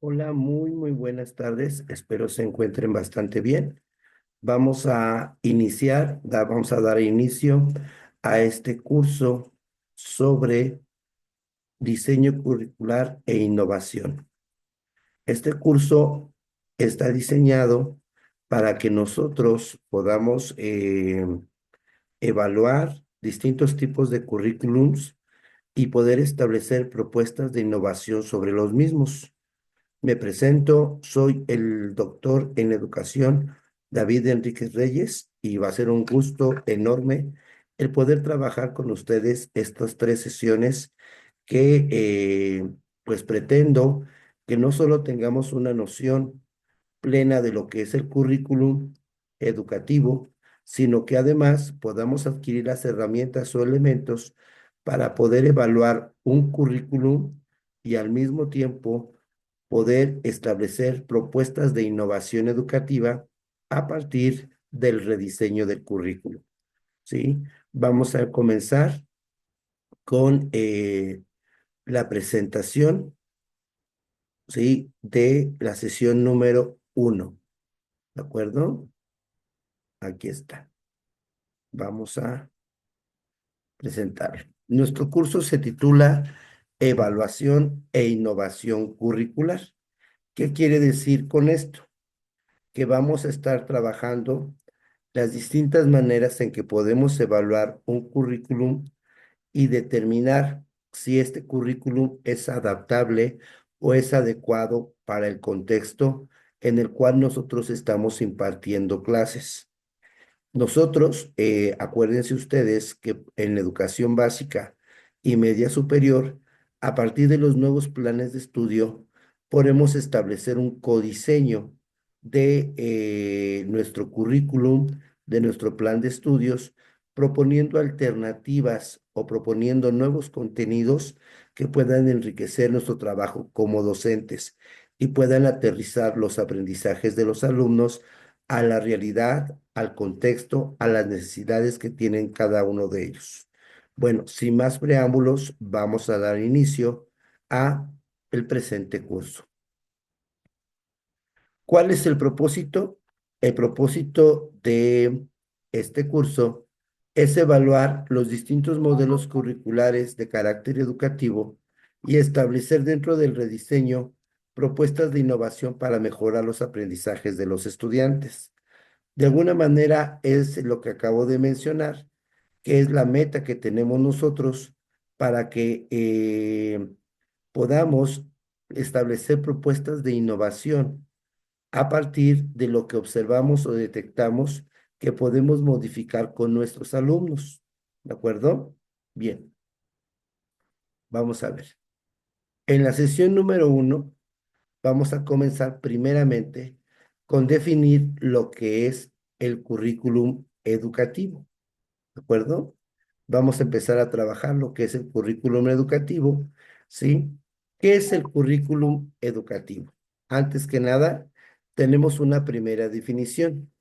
Hola, muy buenas tardes. Espero se encuentren bastante bien. Vamos a dar inicio a este curso sobre diseño curricular e innovación. Este curso está diseñado para que nosotros podamos evaluar distintos tipos de currículums y poder establecer propuestas de innovación sobre los mismos. Me presento, soy el doctor en educación David Enríquez Reyes y va a ser un gusto enorme el poder trabajar con ustedes estas 3 sesiones que pues pretendo que no solo tengamos una noción plena de lo que es el currículum educativo, sino que además podamos adquirir las herramientas o elementos para poder evaluar un currículum y al mismo tiempo poder establecer propuestas de innovación educativa a partir del rediseño del currículum. ¿Sí? Vamos a comenzar con la presentación, ¿sí? De la sesión número 1. ¿De acuerdo? Aquí está. Vamos a presentarlo. Nuestro curso se titula Evaluación e Innovación Curricular. ¿Qué quiere decir con esto? Que vamos a estar trabajando las distintas maneras en que podemos evaluar un currículum y determinar si este currículum es adaptable o es adecuado para el contexto en el cual nosotros estamos impartiendo clases. Nosotros, acuérdense ustedes que en la educación básica y media superior, a partir de los nuevos planes de estudio, podemos establecer un codiseño de nuestro currículum, de nuestro plan de estudios, proponiendo alternativas o proponiendo nuevos contenidos que puedan enriquecer nuestro trabajo como docentes y puedan aterrizar los aprendizajes de los alumnos a la realidad, al contexto, a las necesidades que tienen cada uno de ellos. Bueno, sin más preámbulos, vamos a dar inicio a el presente curso. ¿Cuál es el propósito? El propósito de este curso es evaluar los distintos modelos curriculares de carácter educativo y establecer dentro del rediseño propuestas de innovación para mejorar los aprendizajes de los estudiantes. De alguna manera es lo que acabo de mencionar, que es la meta que tenemos nosotros para que podamos establecer propuestas de innovación a partir de lo que observamos o detectamos que podemos modificar con nuestros alumnos. ¿De acuerdo? Bien, vamos a ver. En la sesión número 1 vamos a comenzar primeramente con definir lo que es el currículum educativo. ¿De acuerdo? Vamos a empezar a trabajar lo que es el currículum educativo, ¿sí? ¿Qué es el currículum educativo? Antes que nada, tenemos una primera definición.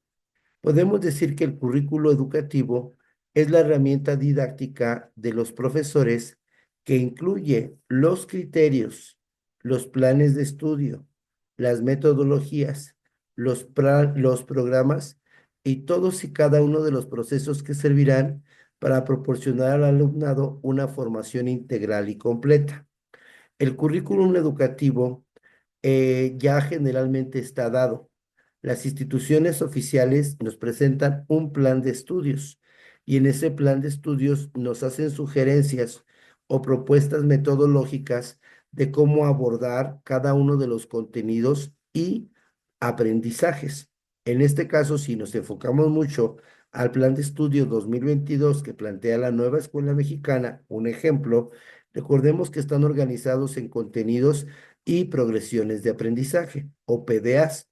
Podemos decir que el currículo educativo es la herramienta didáctica de los profesores que incluye los criterios, los planes de estudio, las metodologías, los programas y todos y cada uno de los procesos que servirán para proporcionar al alumnado una formación integral y completa. El currículum educativo ya generalmente está dado. Las instituciones oficiales nos presentan un plan de estudios y en ese plan de estudios nos hacen sugerencias o propuestas metodológicas de cómo abordar cada uno de los contenidos y aprendizajes. En este caso, si nos enfocamos mucho al plan de estudio 2022 que plantea la nueva escuela mexicana, un ejemplo, recordemos que están organizados en contenidos y progresiones de aprendizaje o PDAs.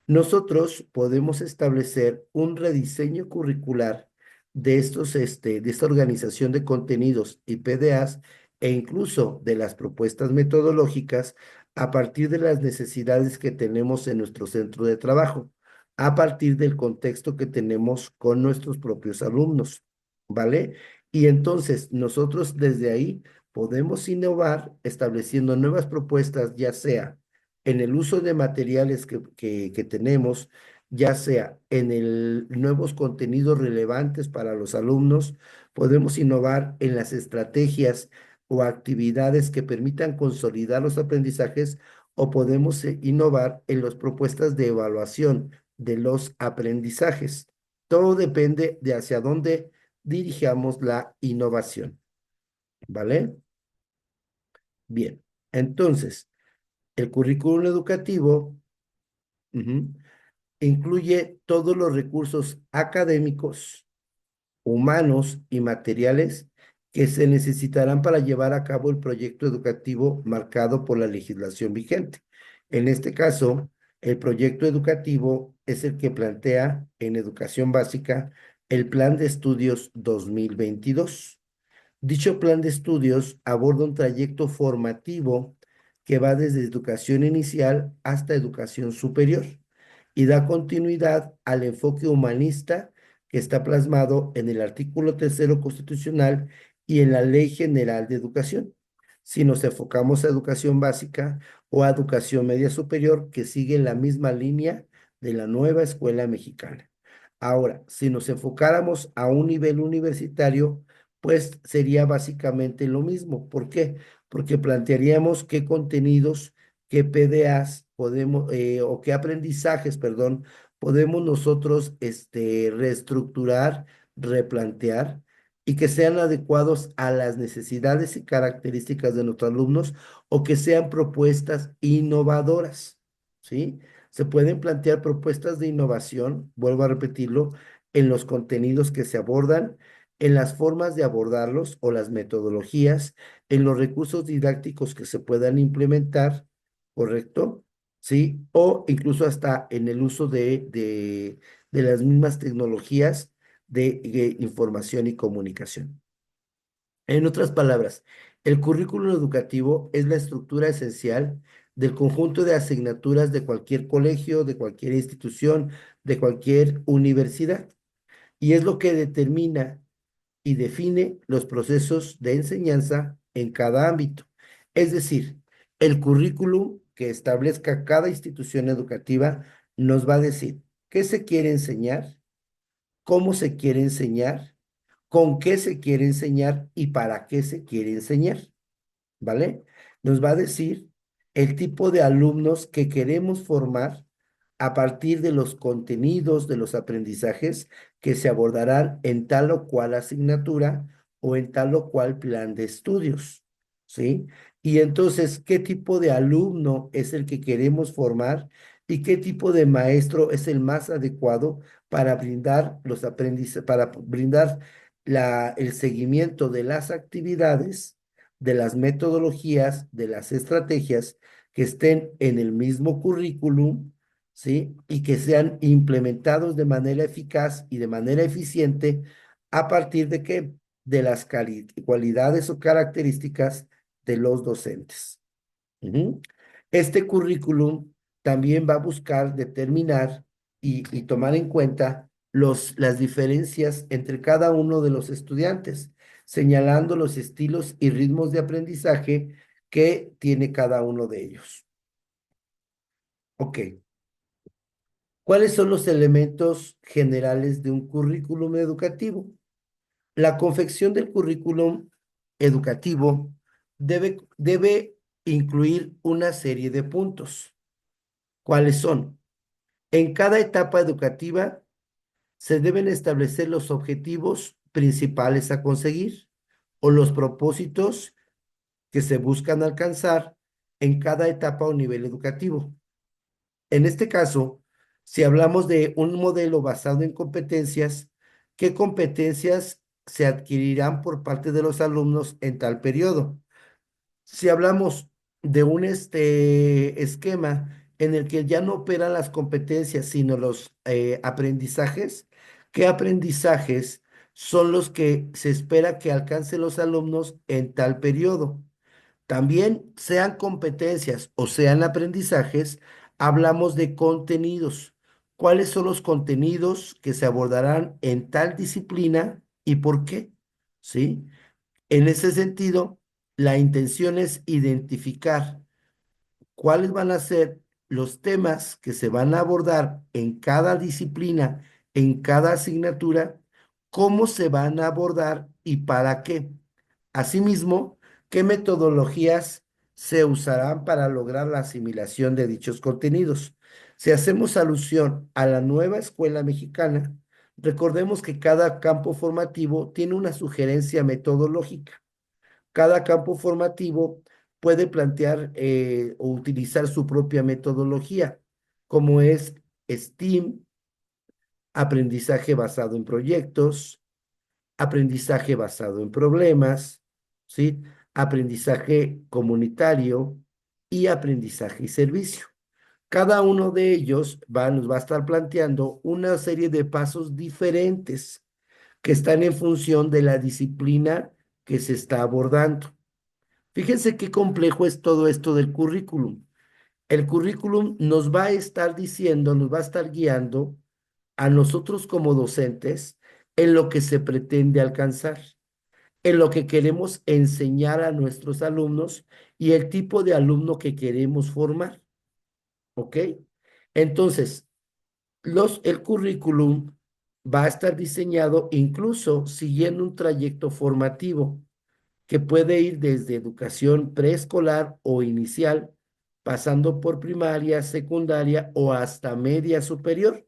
Nosotros podemos establecer un rediseño curricular de esta organización de contenidos y PDAs e incluso de las propuestas metodológicas a partir de las necesidades que tenemos en nuestro centro de trabajo, a partir del contexto que tenemos con nuestros propios alumnos, ¿vale? Y entonces nosotros desde ahí podemos innovar estableciendo nuevas propuestas, ya sea en el uso de materiales que tenemos, ya sea en el nuevos contenidos relevantes para los alumnos, podemos innovar en las estrategias o actividades que permitan consolidar los aprendizajes o podemos innovar en las propuestas de evaluación de los aprendizajes. Todo depende de hacia dónde dirijamos la innovación, ¿vale? Bien, entonces, el currículum educativo ujú, incluye todos los recursos académicos, humanos y materiales que se necesitarán para llevar a cabo el proyecto educativo marcado por la legislación vigente. En este caso, el proyecto educativo es el que plantea en educación básica el Plan de Estudios 2022. Dicho plan de estudios aborda un trayecto formativo que va desde educación inicial hasta educación superior y da continuidad al enfoque humanista que está plasmado en el artículo tercero constitucional y en la Ley General de Educación. Si nos enfocamos a educación básica o a educación media superior, que sigue la misma línea de la nueva escuela mexicana. Ahora, si nos enfocáramos a un nivel universitario, pues sería básicamente lo mismo. ¿Por qué? Porque plantearíamos qué contenidos, qué PDAs podemos, o qué aprendizajes, perdón, podemos nosotros reestructurar, replantear y que sean adecuados a las necesidades y características de nuestros alumnos o que sean propuestas innovadoras, ¿sí? Se pueden plantear propuestas de innovación, vuelvo a repetirlo, en los contenidos que se abordan, en las formas de abordarlos o las metodologías, en los recursos didácticos que se puedan implementar, ¿correcto? ¿Sí? O incluso hasta en el uso de las mismas tecnologías de información y comunicación. En otras palabras, el currículo educativo es la estructura esencial del conjunto de asignaturas de cualquier colegio, de cualquier institución, de cualquier universidad, y es lo que determina y define los procesos de enseñanza en cada ámbito. Es decir, el currículum que establezca cada institución educativa nos va a decir qué se quiere enseñar, cómo se quiere enseñar, con qué se quiere enseñar y para qué se quiere enseñar. ¿Vale? Nos va a decir el tipo de alumnos que queremos formar a partir de los contenidos, de los aprendizajes que se abordarán en tal o cual asignatura o en tal o cual plan de estudios, ¿sí? Y entonces, ¿qué tipo de alumno es el que queremos formar y qué tipo de maestro es el más adecuado para brindar los aprendizajes, para brindar el seguimiento de las actividades, de las metodologías, de las estrategias que estén en el mismo currículum, ¿sí? Y que sean implementados de manera eficaz y de manera eficiente a partir de qué? De las cualidades o características de los docentes. Ujú. Este currículum también va a buscar determinar y tomar en cuenta las diferencias entre cada uno de los estudiantes, señalando los estilos y ritmos de aprendizaje que tiene cada uno de ellos. Ok, ¿cuáles son los elementos generales de un currículum educativo? La confección del currículum educativo debe incluir una serie de puntos. ¿Cuáles son? En cada etapa educativa se deben establecer los objetivos principales a conseguir o los propósitos que se buscan alcanzar en cada etapa o nivel educativo. En este caso, si hablamos de un modelo basado en competencias, ¿qué competencias se adquirirán por parte de los alumnos en tal periodo? Si hablamos de un esquema en el que ya no operan las competencias, sino los aprendizajes, ¿qué aprendizajes son los que se espera que alcancen los alumnos en tal periodo? También sean competencias o sean aprendizajes, hablamos de contenidos. ¿Cuáles son los contenidos que se abordarán en tal disciplina y por qué? ¿Sí? En ese sentido, la intención es identificar cuáles van a ser los temas que se van a abordar en cada disciplina, en cada asignatura, cómo se van a abordar y para qué. Asimismo, qué metodologías se usarán para lograr la asimilación de dichos contenidos. Si hacemos alusión a la nueva escuela mexicana, recordemos que cada campo formativo tiene una sugerencia metodológica. Cada campo formativo puede plantear o utilizar su propia metodología, como es STEAM, aprendizaje basado en proyectos, aprendizaje basado en problemas, ¿sí? Aprendizaje comunitario y aprendizaje y servicio. Cada uno de ellos nos va a estar planteando una serie de pasos diferentes que están en función de la disciplina que se está abordando. Fíjense qué complejo es todo esto del currículum. El currículum nos va a estar diciendo, nos va a estar guiando a nosotros como docentes en lo que se pretende alcanzar, en lo que queremos enseñar a nuestros alumnos y el tipo de alumno que queremos formar, ¿ok? Entonces, el currículum va a estar diseñado incluso siguiendo un trayecto formativo que puede ir desde educación preescolar o inicial, pasando por primaria, secundaria o hasta media superior,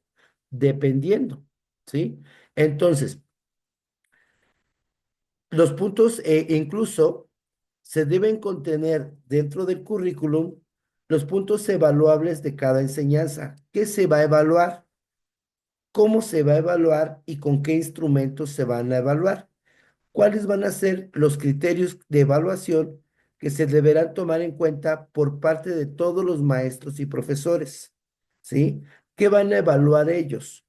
dependiendo, ¿sí? Entonces, los puntos incluso se deben contener dentro del currículum los puntos evaluables de cada enseñanza. ¿Qué se va a evaluar? ¿Cómo se va a evaluar y con qué instrumentos se van a evaluar? ¿Cuáles van a ser los criterios de evaluación que se deberán tomar en cuenta por parte de todos los maestros y profesores? ¿Sí? ¿Qué van a evaluar ellos?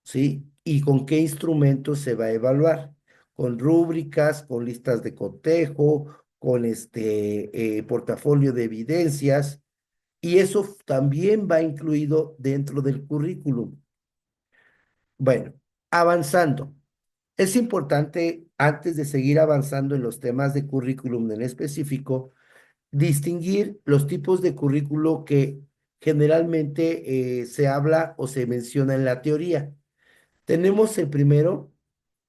¿Sí? ¿Y con qué instrumentos se va a evaluar? Con rúbricas, con listas de cotejo, con portafolio de evidencias, y eso también va incluido dentro del currículum. Bueno, avanzando. Es importante, antes de seguir avanzando en los temas de currículum en específico, distinguir los tipos de currículo que generalmente se habla o se menciona en la teoría. Tenemos el primero,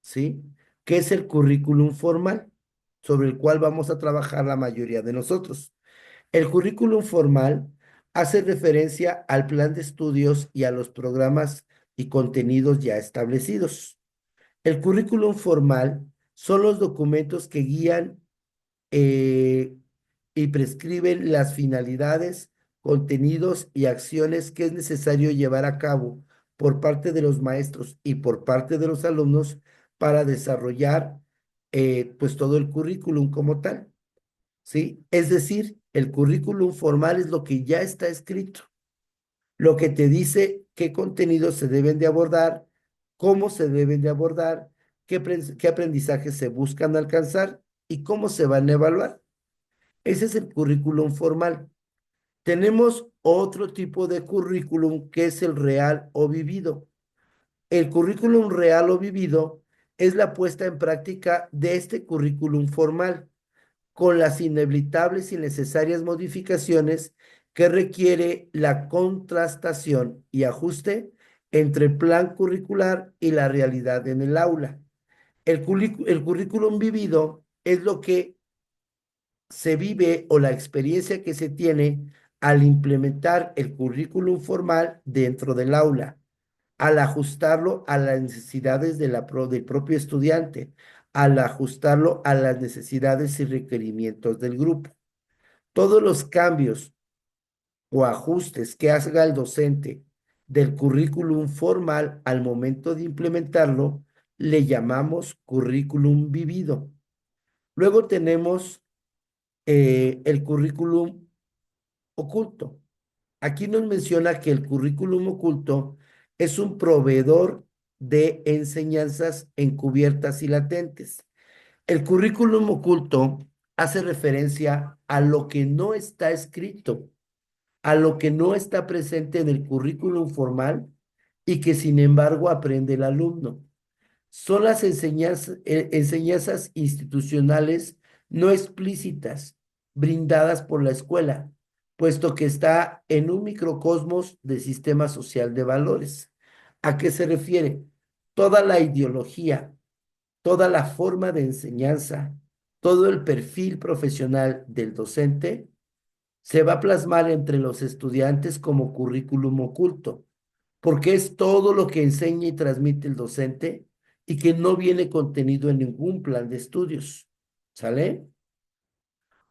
¿sí? Que es el currículum formal, sobre el cual vamos a trabajar la mayoría de nosotros. El currículum formal hace referencia al plan de estudios y a los programas y contenidos ya establecidos. El currículum formal son los documentos que guían eh, y prescriben las finalidades, contenidos y acciones que es necesario llevar a cabo por parte de los maestros y por parte de los alumnos para desarrollar pues todo el currículum como tal, ¿sí? Es decir, el currículum formal es lo que ya está escrito, lo que te dice qué contenidos se deben de abordar, cómo se deben de abordar, qué aprendizajes se buscan alcanzar y cómo se van a evaluar. Ese es el currículum formal. Tenemos otro tipo de currículum que es el real o vivido. El currículum real o vivido es la puesta en práctica de este currículum formal con las inevitables y necesarias modificaciones que requiere la contrastación y ajuste entre el plan curricular y la realidad en el aula. El currículum vivido es lo que se vive o la experiencia que se tiene al implementar el currículum formal dentro del aula, al ajustarlo a las necesidades del propio estudiante, al ajustarlo a las necesidades y requerimientos del grupo. Todos los cambios o ajustes que haga el docente del currículum formal al momento de implementarlo, le llamamos currículum vivido. Luego tenemos el currículum oculto. Aquí nos menciona que el currículum oculto es un proveedor de enseñanzas encubiertas y latentes. El currículum oculto hace referencia a lo que no está escrito, a lo que no está presente en el currículum formal y que sin embargo aprende el alumno. Son las enseñanzas institucionales no explícitas brindadas por la escuela, puesto que está en un microcosmos de sistema social de valores. ¿A qué se refiere? Toda la ideología, toda la forma de enseñanza, todo el perfil profesional del docente se va a plasmar entre los estudiantes como currículum oculto, porque es todo lo que enseña y transmite el docente y que no viene contenido en ningún plan de estudios. ¿Sale?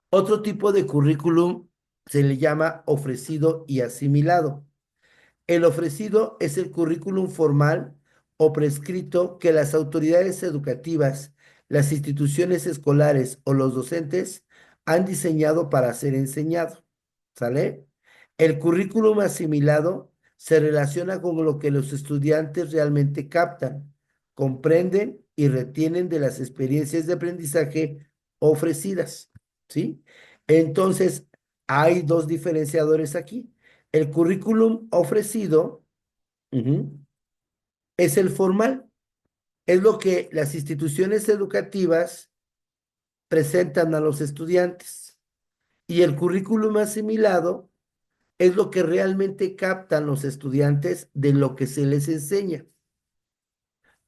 Otro tipo de currículum se le llama ofrecido y asimilado. El ofrecido es el currículum formal o prescrito que las autoridades educativas, las instituciones escolares o los docentes han diseñado para ser enseñado. ¿Sale? El currículum asimilado se relaciona con lo que los estudiantes realmente captan, comprenden y retienen de las experiencias de aprendizaje ofrecidas. ¿Sí? Entonces, hay dos diferenciadores aquí. El currículum ofrecido, ujú, es el formal, es lo que las instituciones educativas presentan a los estudiantes. Y el currículum asimilado es lo que realmente captan los estudiantes de lo que se les enseña.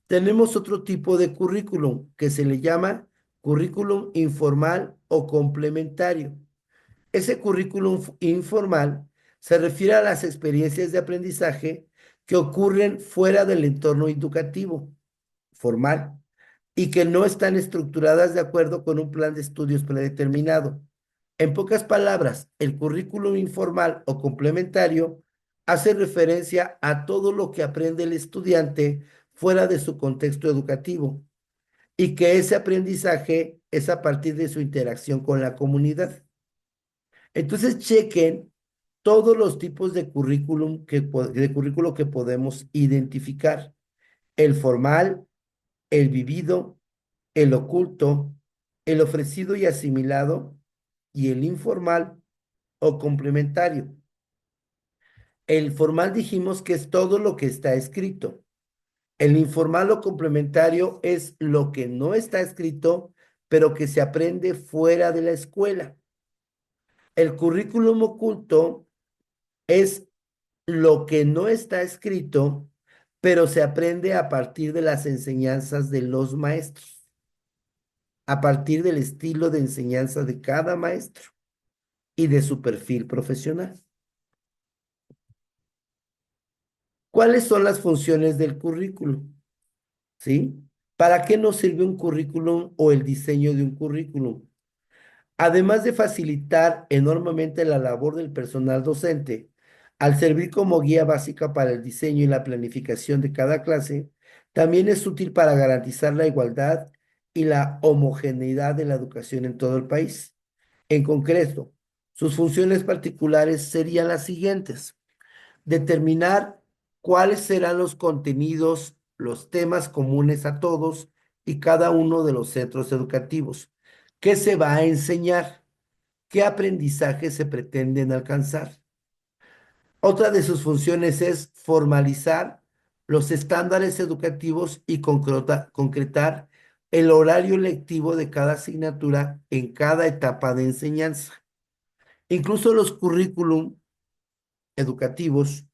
Tenemos otro tipo de currículum que se le llama currículum informal o complementario. Ese currículum informal se refiere a las experiencias de aprendizaje que ocurren fuera del entorno educativo formal y que no están estructuradas de acuerdo con un plan de estudios predeterminado. En pocas palabras, el currículum informal o complementario hace referencia a todo lo que aprende el estudiante fuera de su contexto educativo y que ese aprendizaje es a partir de su interacción con la comunidad. Entonces, chequen todos los tipos de de currículo que podemos identificar. El formal, el vivido, el oculto, el ofrecido y asimilado, y el informal o complementario. El formal dijimos que es todo lo que está escrito. El informal o complementario es lo que no está escrito, pero que se aprende fuera de la escuela. El currículum oculto es lo que no está escrito, pero se aprende a partir de las enseñanzas de los maestros, a partir del estilo de enseñanza de cada maestro y de su perfil profesional. ¿Cuáles son las funciones del currículum? ¿Sí? ¿Para qué nos sirve un currículum o el diseño de un currículum? Además de facilitar enormemente la labor del personal docente, al servir como guía básica para el diseño y la planificación de cada clase, también es útil para garantizar la igualdad y la homogeneidad de la educación en todo el país. En concreto, sus funciones particulares serían las siguientes: determinar cuáles serán los contenidos, los temas comunes a todos y cada uno de los centros educativos. ¿Qué se va a enseñar? ¿Qué aprendizaje se pretenden alcanzar? Otra de sus funciones es formalizar los estándares educativos y concretar el horario lectivo de cada asignatura en cada etapa de enseñanza. Incluso los currículum educativos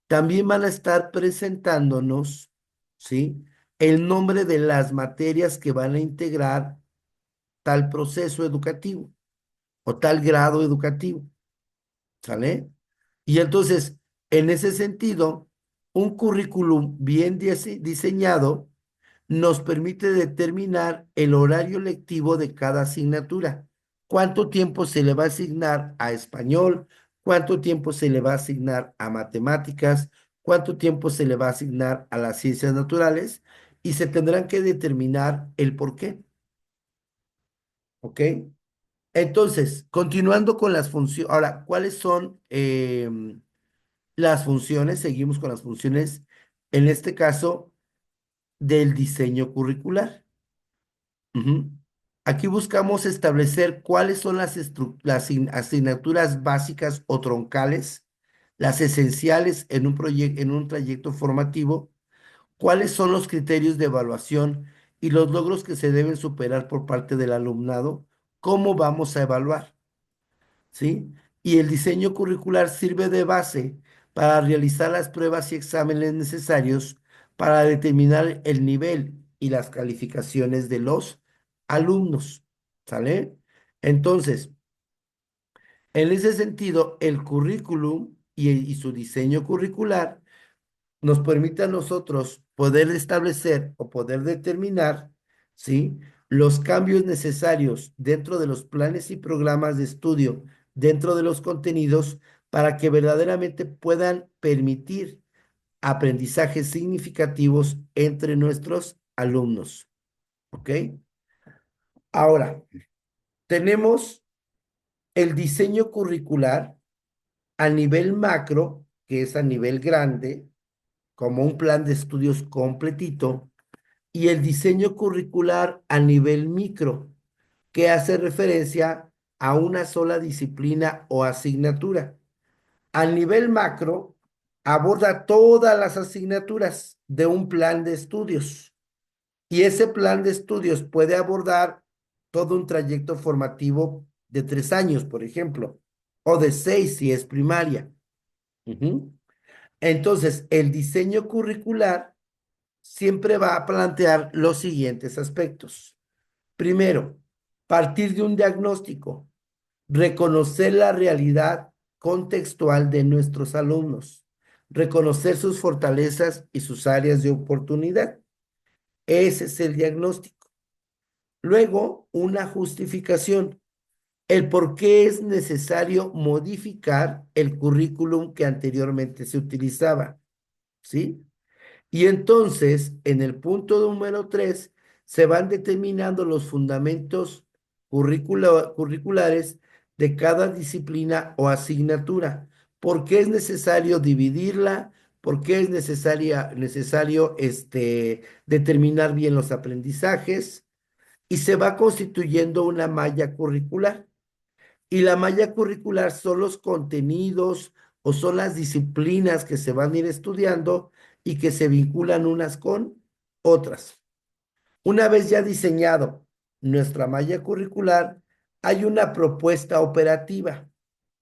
también van a estar presentándonos, ¿sí?, el nombre de las materias que van a integrar tal proceso educativo o tal grado educativo, ¿sale? Y entonces, en ese sentido, un currículum bien diseñado nos permite determinar el horario lectivo de cada asignatura. ¿Cuánto tiempo se le va a asignar a español? ¿Cuánto tiempo se le va a asignar a matemáticas? ¿Cuánto tiempo se le va a asignar a las ciencias naturales? Y se tendrán que determinar el por qué. ¿Ok? Entonces, continuando con las funciones. Ahora, ¿cuáles son las funciones? Seguimos con las funciones, en este caso, del diseño curricular. Ujú. Aquí buscamos establecer cuáles son las asignaturas básicas o troncales, las esenciales en en un trayecto formativo, cuáles son los criterios de evaluación y los logros que se deben superar por parte del alumnado, cómo vamos a evaluar, ¿sí? y el diseño curricular sirve de base para realizar las pruebas y exámenes necesarios para determinar el nivel y las calificaciones de los alumnos. ¿Sale? Entonces, en ese sentido, el currículum y su diseño curricular nos permite a nosotros poder establecer o poder determinar, ¿sí? Los cambios necesarios dentro de los planes y programas de estudio, dentro de los contenidos, para que verdaderamente puedan permitir aprendizajes significativos entre nuestros alumnos, ¿ok? Ahora, tenemos el diseño curricular a nivel macro, que es a nivel grande, como un plan de estudios completito, y el diseño curricular a nivel micro, que hace referencia a una sola disciplina o asignatura. Al nivel macro, aborda todas las asignaturas de un plan de estudios y ese plan de estudios puede abordar todo un trayecto formativo de 3 años, por ejemplo, o de 6 si es primaria. Ujú. Entonces, el diseño curricular siempre va a plantear los siguientes aspectos. Primero, partir de un diagnóstico, reconocer la realidad contextual de nuestros alumnos, reconocer sus fortalezas y sus áreas de oportunidad. Ese es el diagnóstico. Luego, una justificación, el por qué es necesario modificar el currículum que anteriormente se utilizaba, ¿sí? Y entonces, en el punto número 3, se van determinando los fundamentos curriculares de cada disciplina o asignatura. ¿Por qué es necesario dividirla? ¿Por qué es necesario determinar bien los aprendizajes? Y se va constituyendo una malla curricular. Y la malla curricular son los contenidos o son las disciplinas que se van a ir estudiando y que se vinculan unas con otras. Una vez ya diseñado nuestra malla curricular, hay una propuesta operativa.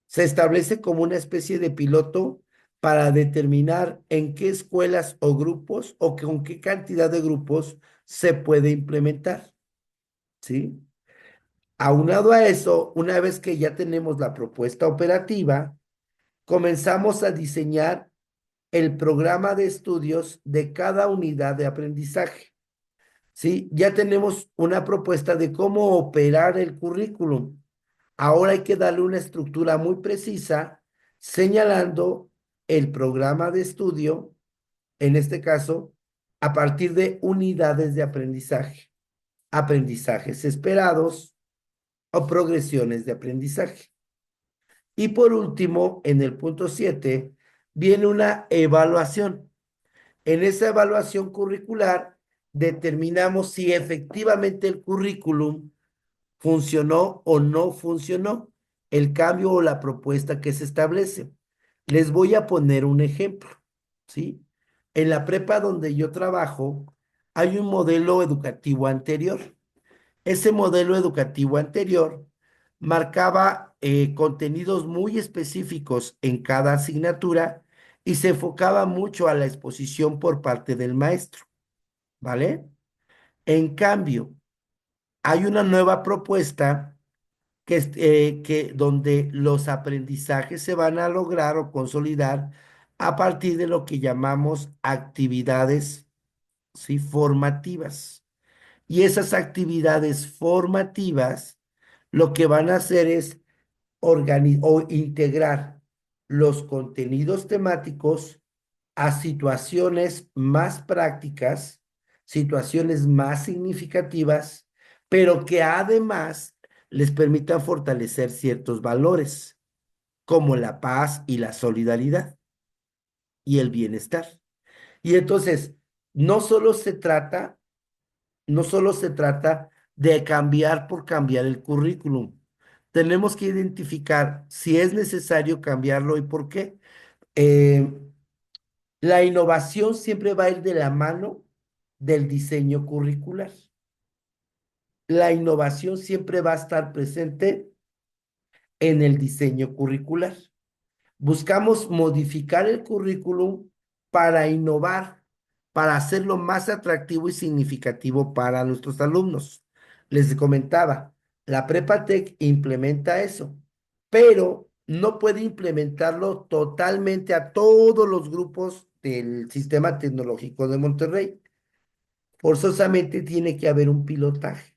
Se establece como una especie de piloto para determinar en qué escuelas o grupos o con qué cantidad de grupos se puede implementar, ¿sí? Aunado a eso, una vez que ya tenemos la propuesta operativa, comenzamos a diseñar el programa de estudios de cada unidad de aprendizaje. ¿Sí? Ya tenemos una propuesta de cómo operar el currículum. Ahora hay que darle una estructura muy precisa, señalando el programa de estudio, en este caso, a partir de unidades de aprendizaje, aprendizajes esperados o progresiones de aprendizaje. Y por último, en el punto 7 viene una evaluación. En esa evaluación curricular determinamos si efectivamente el currículum funcionó o no funcionó, el cambio o la propuesta que se establece. Les voy a poner un ejemplo, ¿sí? En la prepa donde yo trabajo, hay un modelo educativo anterior. Ese modelo educativo anterior marcaba contenidos muy específicos en cada asignatura y se enfocaba mucho a la exposición por parte del maestro, ¿vale? En cambio, hay una nueva propuesta donde los aprendizajes se van a lograr o consolidar a partir de lo que llamamos actividades, ¿sí? Formativas. Y esas actividades formativas lo que van a hacer es o integrar los contenidos temáticos a situaciones más prácticas, situaciones más significativas, pero que además les permitan fortalecer ciertos valores, como la paz y la solidaridad y el bienestar. Y entonces, no solo se trata no solo se trata de cambiar por cambiar el currículum. Tenemos que identificar si es necesario cambiarlo y por qué. Eh, la innovación siempre va a ir de la mano del diseño curricular. La innovación siempre va a estar presente en el diseño curricular. Buscamos modificar el currículum para innovar, para hacerlo más atractivo y significativo para nuestros alumnos. Les comentaba, la Prepa Tech implementa eso, pero no puede implementarlo totalmente a todos los grupos del sistema tecnológico de Monterrey. Forzosamente tiene que haber un pilotaje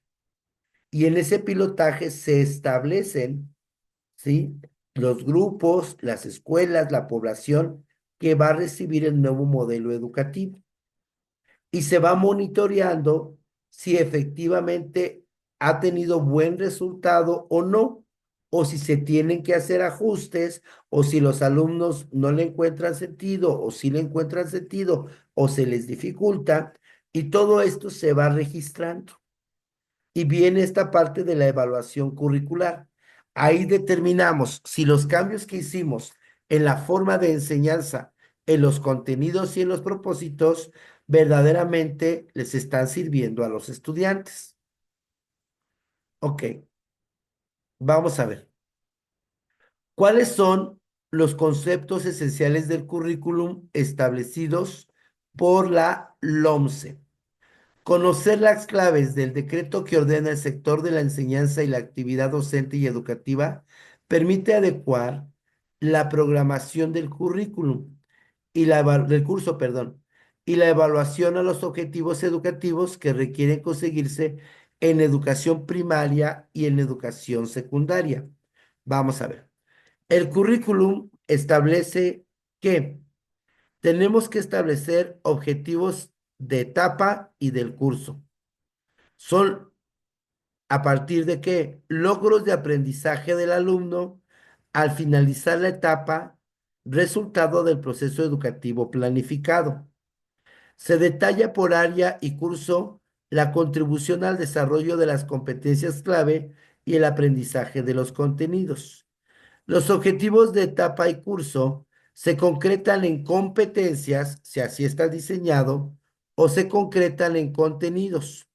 y en ese pilotaje se establecen, ¿sí? Los grupos, las escuelas, la población que va a recibir el nuevo modelo educativo. Y se va monitoreando si efectivamente ha tenido buen resultado o no, o si se tienen que hacer ajustes, o si los alumnos no le encuentran sentido, o si le encuentran sentido, o se les dificulta, y todo esto se va registrando. Y viene esta parte de la evaluación curricular. Ahí determinamos si los cambios que hicimos en la forma de enseñanza, en los contenidos y en los propósitos, verdaderamente les están sirviendo a los estudiantes. Ok, vamos a ver. ¿Cuáles son los conceptos esenciales del currículum establecidos por la LOMCE? Conocer las claves del decreto que ordena el sector de la enseñanza y la actividad docente y educativa permite adecuar la programación del currículum y del curso, perdón, y la evaluación a los objetivos educativos que requieren conseguirse en educación primaria y en educación secundaria. Vamos a ver. El currículum establece que tenemos que establecer objetivos de etapa y del curso. Son a partir de qué logros de aprendizaje del alumno al finalizar la etapa, resultado del proceso educativo planificado. Se detalla por área y curso la contribución al desarrollo de las competencias clave y el aprendizaje de los contenidos. Los objetivos de etapa y curso se concretan en competencias, si así está diseñado, o se concretan en contenidos.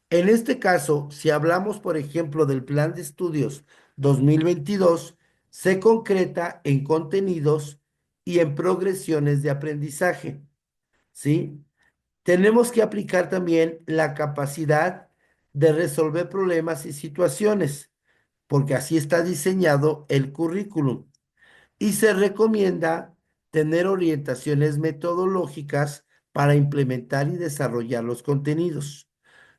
En este caso, si hablamos, por ejemplo, del Plan de Estudios 2022, se concreta en contenidos y en progresiones de aprendizaje, ¿sí? Tenemos que aplicar también la capacidad de resolver problemas y situaciones, porque así está diseñado el currículum. Y se recomienda tener orientaciones metodológicas para implementar y desarrollar los contenidos.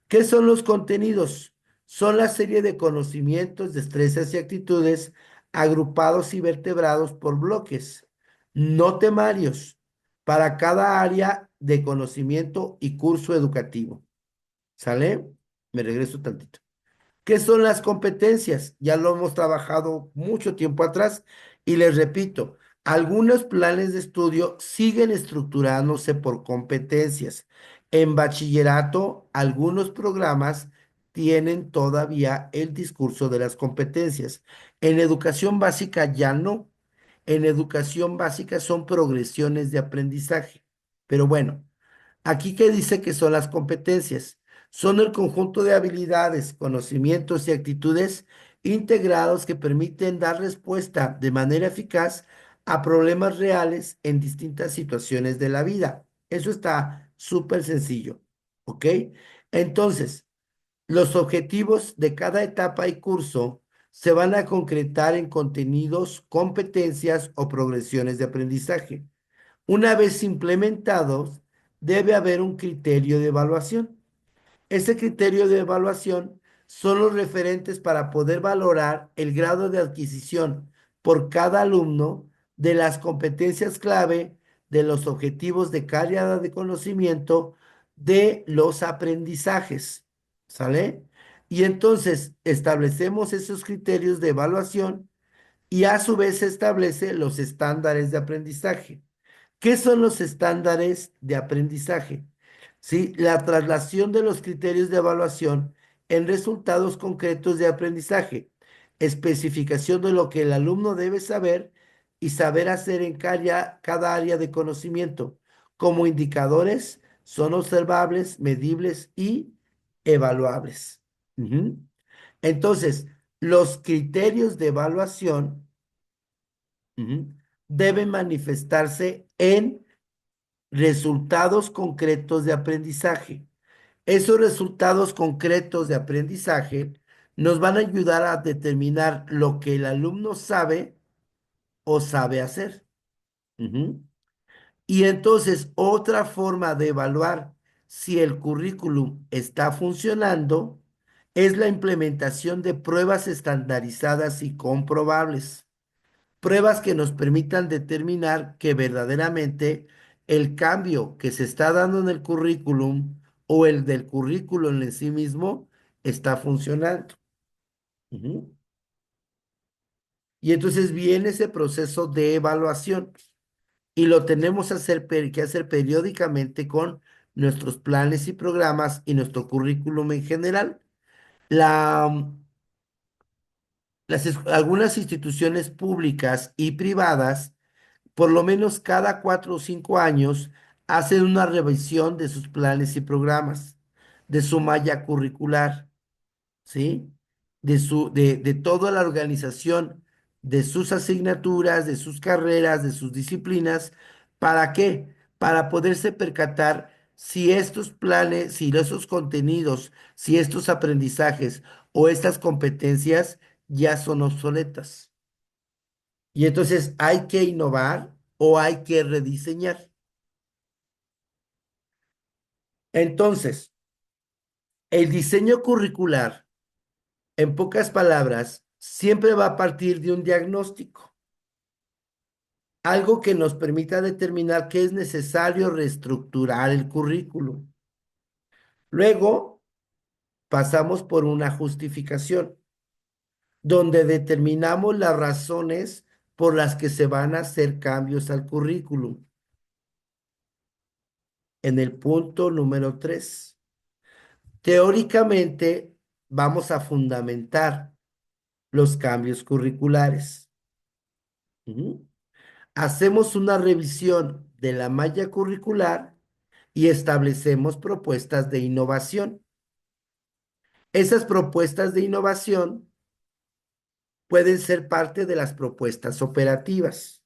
¿Qué son los contenidos? Son la serie de conocimientos, destrezas y actitudes agrupados y vertebrados por bloques, no temarios, para cada área de conocimiento y curso educativo. ¿Sale? Me regreso tantito. ¿Qué son las competencias? Ya lo hemos trabajado mucho tiempo atrás y les repito, algunos planes de estudio siguen estructurándose por competencias. En bachillerato, algunos programas tienen todavía el discurso de las competencias. En educación básica ya no. En educación básica son progresiones de aprendizaje. Pero bueno. Aquí que dice que son las competencias. Son el conjunto de habilidades, conocimientos y actitudes integrados que permiten dar respuesta de manera eficaz a problemas reales en distintas situaciones de la vida. Eso está súper sencillo, ¿ok? Entonces, los objetivos de cada etapa y curso se van a concretar en contenidos, competencias o progresiones de aprendizaje. Una vez implementados, debe haber un criterio de evaluación. Ese criterio de evaluación son los referentes para poder valorar el grado de adquisición por cada alumno de las competencias clave, de los objetivos de cada de conocimiento, de los aprendizajes. ¿Sale? Y entonces establecemos esos criterios de evaluación y a su vez se establece los estándares de aprendizaje. ¿Qué son los estándares de aprendizaje? ¿Sí? La traslación de los criterios de evaluación en resultados concretos de aprendizaje, especificación de lo que el alumno debe saber y saber hacer en cada área de conocimiento. Como indicadores, son observables, medibles y evaluables. Ujú. Entonces, Los criterios de evaluación, ujú, deben manifestarse en resultados concretos de aprendizaje. Esos resultados concretos de aprendizaje nos van a ayudar a determinar lo que el alumno sabe o sabe hacer. Ujú. Y entonces, otra forma de evaluar si el currículum está funcionando es la implementación de pruebas estandarizadas y comprobables. Pruebas que nos permitan determinar que verdaderamente el cambio que se está dando en el currículum o el del currículum en sí mismo está funcionando. Ujú. Y entonces viene ese proceso de evaluación y lo tenemos que hacer periódicamente con nuestros planes y programas y nuestro currículum en general. La, algunas instituciones públicas y privadas por lo menos cada 4 o 5 años, hacen una revisión de sus planes y programas, de su malla curricular, ¿sí? De toda la organización, de sus asignaturas, de sus carreras, de sus disciplinas. ¿Para qué? Para poderse percatar si estos planes, si esos contenidos, si estos aprendizajes o estas competencias ya son obsoletas. Y entonces hay que innovar o hay que rediseñar. Entonces, el diseño curricular, en pocas palabras, siempre va a partir de un diagnóstico, algo que nos permita determinar que es necesario reestructurar el currículo. Luego, pasamos por una justificación, donde determinamos las razones por las que se van a hacer cambios al currículum. En el punto número 3. Teóricamente, vamos a fundamentar los cambios curriculares. Ujú. Hacemos una revisión de la malla curricular y establecemos propuestas de innovación. Esas propuestas de innovación pueden ser parte de las propuestas operativas.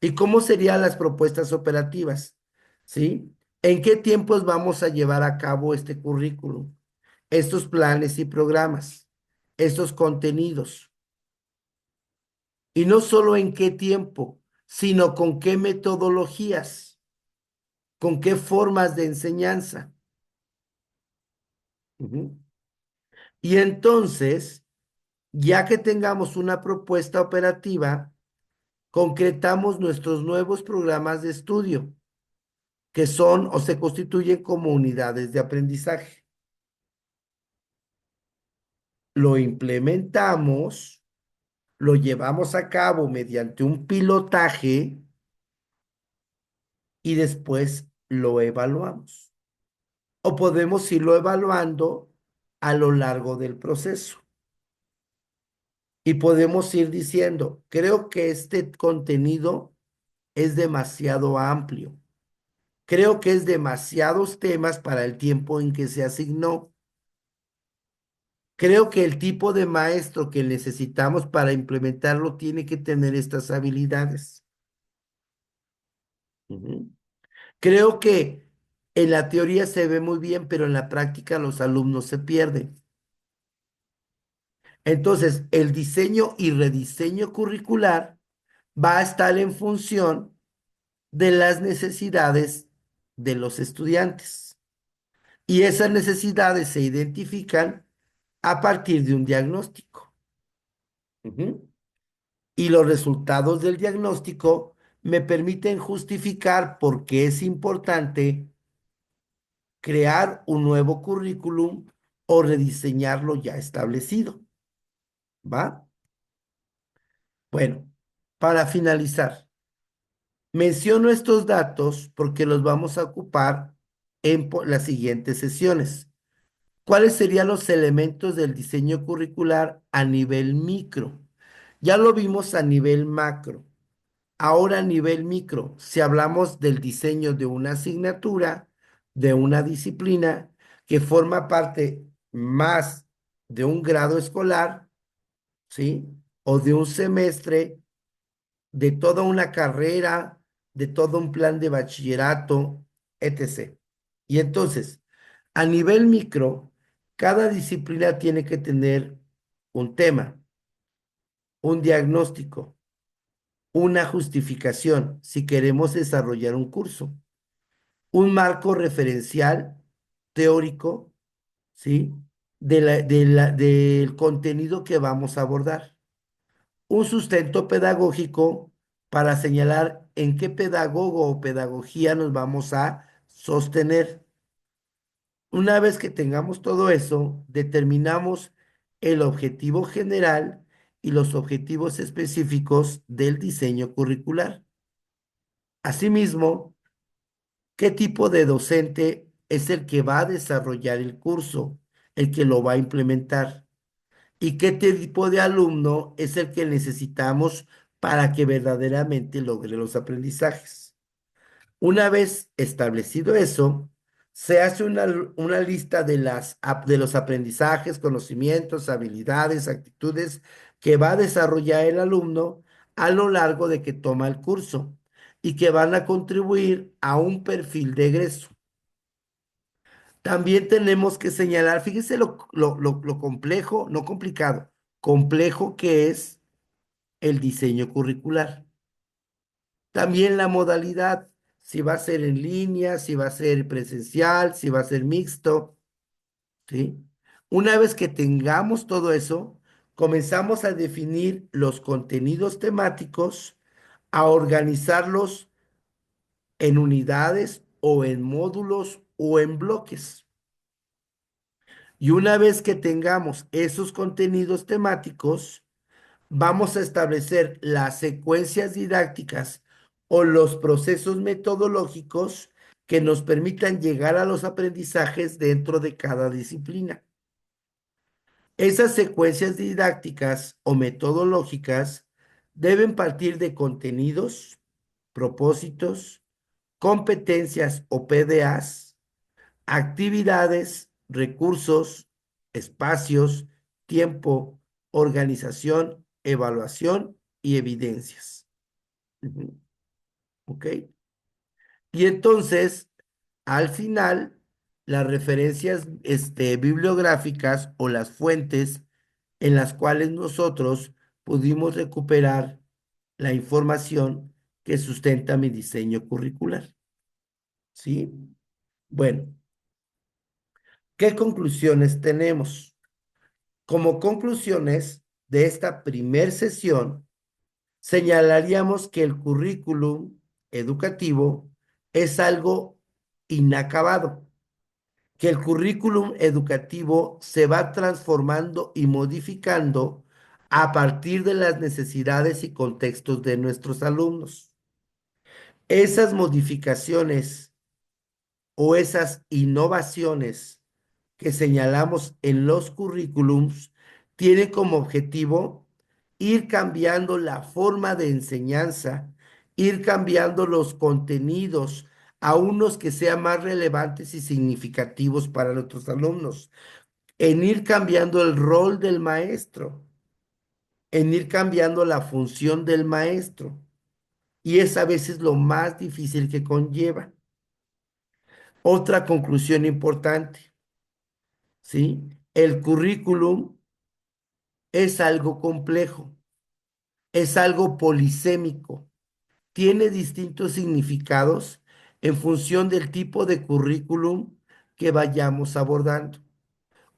¿Y cómo serían las propuestas operativas? ¿Sí? ¿En qué tiempos vamos a llevar a cabo este currículum? Estos planes y programas, estos contenidos. Y no solo en qué tiempo, sino con qué metodologías, con qué formas de enseñanza. Ujú. Y entonces, ya que tengamos una propuesta operativa, concretamos nuestros nuevos programas de estudio, que son o se constituyen como unidades de aprendizaje. Lo implementamos, lo llevamos a cabo mediante un pilotaje y después lo evaluamos. O podemos irlo evaluando a lo largo del proceso. Y podemos ir diciendo, creo que este contenido es demasiado amplio. Creo que es demasiados temas para el tiempo en que se asignó. Creo que el tipo de maestro que necesitamos para implementarlo tiene que tener estas habilidades. Ujú. Creo que en la teoría se ve muy bien, pero en la práctica los alumnos se pierden. Entonces, el diseño y rediseño curricular va a estar en función de las necesidades de los estudiantes. Y esas necesidades se identifican a partir de un diagnóstico. Ujú. Y los resultados del diagnóstico me permiten justificar por qué es importante crear un nuevo currículum o rediseñar lo ya establecido. ¿Va? Bueno, para finalizar. Menciono estos datos porque los vamos a ocupar en las siguientes sesiones. ¿Cuáles serían los elementos del diseño curricular a nivel micro? Ya lo vimos a nivel macro. Ahora a nivel micro, si hablamos del diseño de una asignatura, de una disciplina que forma parte más de un grado escolar, ¿sí? O de un semestre, de toda una carrera, de todo un plan de bachillerato, etc. Y entonces, a nivel micro, cada disciplina tiene que tener un tema, un diagnóstico, una justificación si queremos desarrollar un curso, un marco referencial teórico, ¿sí? Del contenido que vamos a abordar. Un sustento pedagógico para señalar en qué pedagogo o pedagogía nos vamos a sostener. Una vez que tengamos todo eso, determinamos el objetivo general y los objetivos específicos del diseño curricular. Asimismo, ¿qué tipo de docente es el que va a desarrollar el curso, el que lo va a implementar? ¿Y qué tipo de alumno es el que necesitamos para que verdaderamente logre los aprendizajes? Una vez establecido eso, se hace una lista de los aprendizajes, conocimientos, habilidades, actitudes que va a desarrollar el alumno a lo largo de que toma el curso y que van a contribuir a un perfil de egreso. También tenemos que señalar, fíjese lo complejo, no complicado, complejo que es el diseño curricular. También la modalidad, si va a ser en línea, si va a ser presencial, si va a ser mixto, ¿sí? Una vez que tengamos todo eso, comenzamos a definir los contenidos temáticos, a organizarlos en unidades o en módulos o en bloques. Y una vez que tengamos esos contenidos temáticos, vamos a establecer las secuencias didácticas o los procesos metodológicos que nos permitan llegar a los aprendizajes dentro de cada disciplina. Esas secuencias didácticas o metodológicas deben partir de contenidos, propósitos, competencias o PDAs, actividades, recursos, espacios, tiempo, organización, evaluación y evidencias. Ujú. ¿Ok? Y entonces, al final, las referencias bibliográficas o las fuentes en las cuales nosotros pudimos recuperar la información que sustenta mi diseño curricular. ¿Sí? Bueno, ¿qué conclusiones tenemos? Como conclusiones de esta primer sesión, señalaríamos que el currículum educativo es algo inacabado, que el currículum educativo se va transformando y modificando a partir de las necesidades y contextos de nuestros alumnos. Esas modificaciones o esas innovaciones que señalamos en los currículums tiene como objetivo ir cambiando la forma de enseñanza, ir cambiando los contenidos a unos que sean más relevantes y significativos para nuestros alumnos, en ir cambiando el rol del maestro, en ir cambiando la función del maestro. Y es a veces lo más difícil que conlleva. Otra conclusión importante, ¿sí? El currículum es algo complejo, es algo polisémico, tiene distintos significados en función del tipo de currículum que vayamos abordando.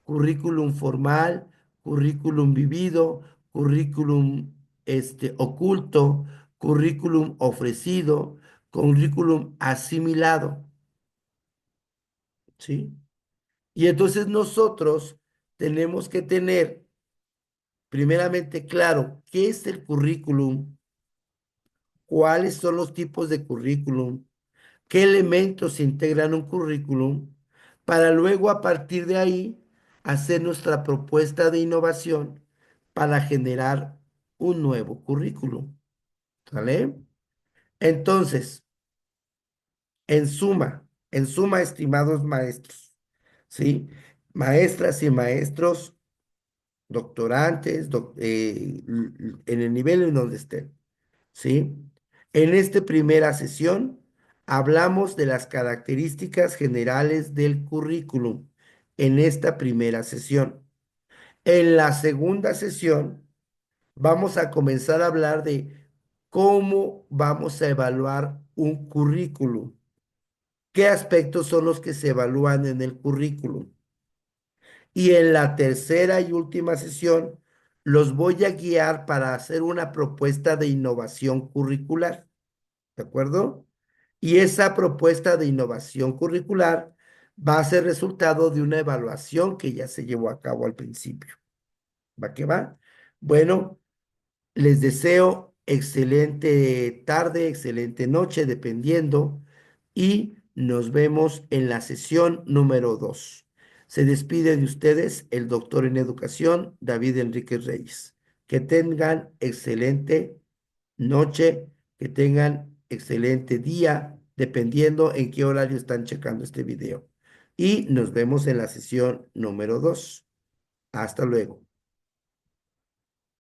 Currículum formal, currículum vivido, currículum oculto, currículum ofrecido, currículum asimilado, ¿sí? Y entonces nosotros tenemos que tener primeramente claro qué es el currículum, cuáles son los tipos de currículum, qué elementos integran un currículum, para luego a partir de ahí hacer nuestra propuesta de innovación para generar un nuevo currículum. ¿Sale? Entonces, en suma, estimados maestros, ¿sí? Maestras y maestros, doctorantes, en el nivel en donde estén, ¿sí? En esta primera sesión hablamos de las características generales del currículum. En esta primera sesión. En la segunda sesión vamos a comenzar a hablar de cómo vamos a evaluar un currículum. ¿Qué aspectos son los que se evalúan en el currículum? Y en la tercera y última sesión, los voy a guiar para hacer una propuesta de innovación curricular, ¿de acuerdo? Y esa propuesta de innovación curricular va a ser resultado de una evaluación que ya se llevó a cabo al principio. ¿Va que va? Bueno, les deseo excelente tarde, excelente noche, dependiendo, y nos vemos en la sesión número 2. Se despide de ustedes el doctor en educación, David Enrique Reyes. Que tengan excelente noche, que tengan excelente día, dependiendo en qué horario están checando este video. Y nos vemos en la sesión número 2. Hasta luego.